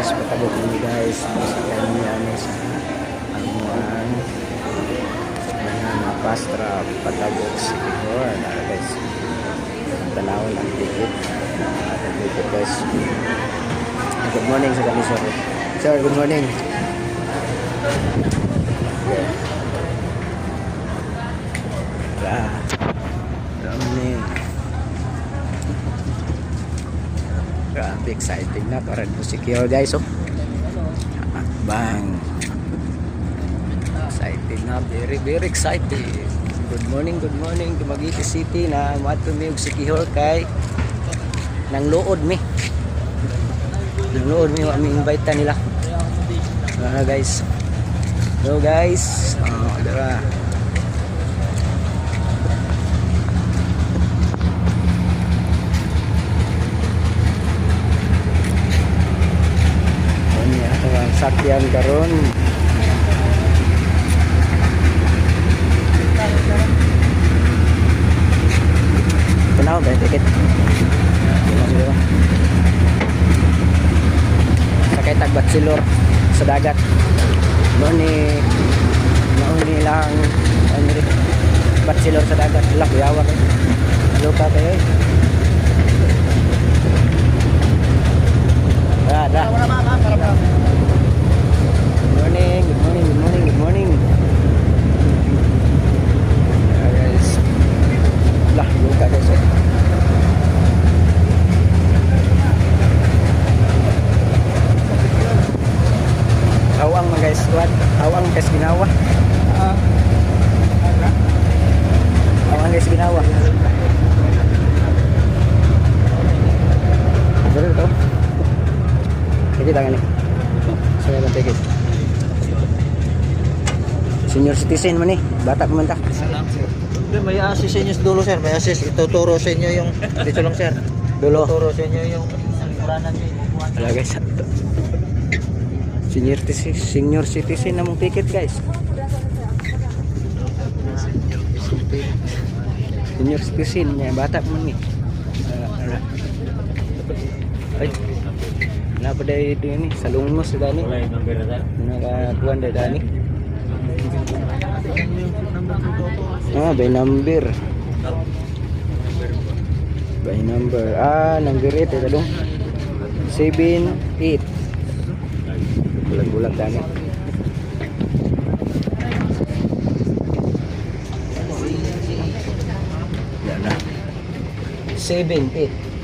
guys, patabok nyo guys. Masakay niya sa Amuan na Pastra patabok si Igor. Guys, tanawin ang ticket. Ang ticket guys. Good morning sa kami sir. Sir, good morning. Okay. Grabe exciting na para po secure guys. Oh. Bang. Excited na, very excited. Good morning Dumaguete City na matumi og secure kay nang luod mi invite nila. Guys. Hello guys. Dara. Sakyan karon kenal ba tiket sakay tagbat silor sa dagat noon ni lang bat silor sa dagat lak yawa lupa kayo ada. Good morning. Guys. Lah, luka guys. Awang mga guys, awang guys ginawa. Awang guys ginawa. Betul tuh. Ini tangan nih. Saya bantu guys. Senior citizen man eh. Bata pa man ta. May assist sa inyo dulo sir. May assist. Ituturo sa inyo yung dito lang sir. Dulo. Ituturo sa inyo yung lingkuranan nyo. Wala guys. Senior citizen namong ticket guys. Senior citizen niya. Bata pa man eh. Ay. Kenapa dari itu ini salung mas dani? Nakakuan dari dani. By number. By number. Number 8 ito dong. 7, 8. Bulag-bulag dani. Yan na. 7, 8.